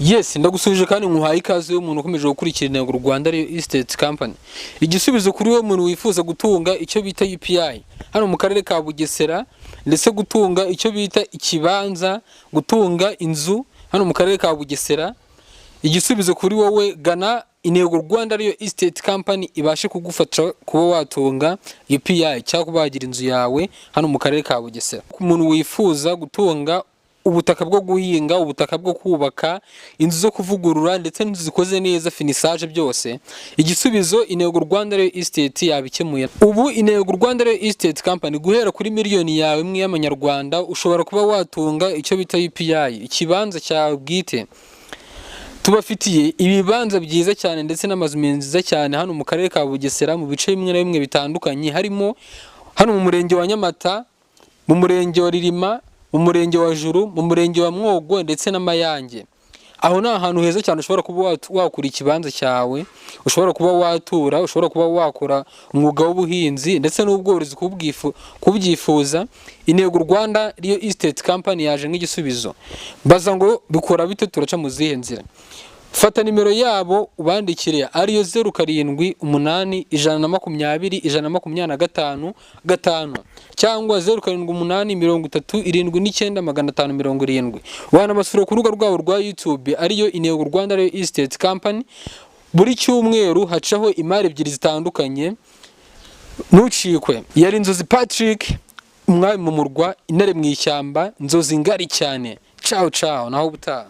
Yes, ndagusubije kandi nkuhaye ikaze y'umuntu ukomeje gukurikirana u Rwanda Real Estate Company. Igisubizo kuri we muntu wifuza gutunga icyo bita UPI hano mu karere ka Bugesera, ndetse gutunga icyo bita ikibanza, gutunga inzu hano mu karere ka Bugesera. Igisubizo kuri wowe gana Intego Rwanda Real Estate Company ibashe kugufasha kuba watunga UPI cyangwa kuba wagira inzu yawe hano mu karere ka Bugesera. Ku muntu wifuza gutunga ubutaka bwo guhinga, ubutaka bwo kubaka, inzu zo kuvugurura ndetse n'inzu zikoze neza finissage byose, igisubizo Intego Rwanda Real Estate yabikemuye. Ubu Intego Rwanda Real Estate Company guhera kuri miliyoni yawe imwe y'amanyarwanda ushobora kuba watunga icyo bita UPI, ikibanza cyawe bwite. Tubafitiye ibibanza byiza cyane ndetse n'amazu meza cyane hano mu karere ka Bugesera mu bice bimwe na bimwe bitandukanye, harimo hano mu murenge wa Nyamata, mu murenge wa Ririma, mu murenge wa Juru, mu murenge wa Mwogo ndetse n'Amayange. Aho ni ahantu heza cyane ushobora kuba wakura ikibanza cyawe, ushobora kuba watura, ushobora kuba wakora umwuga w'ubuhinzi ndetse n'ubworozi kubyifuza. Intego Rwanda Real Estate Company yaje nk'igisubizo. Baza ngo bikora bite, turaca mu zihe nzira? Fata nimero yabo ubandikire ariyo 0781201225 cyangwa 0788379570. Wana masuro ku rubuga rwabo rwa YouTube ariyo Intego Rwanda Real Estate Company. Buri cyumweru hacaho imari ebyiri zitandukanye, ntucikwe. Yari Inzozi Patrick, umwami mu murwa, intare mu ishyamba, inzozi ngari cyane. Ciao ciao, naho ubutaha.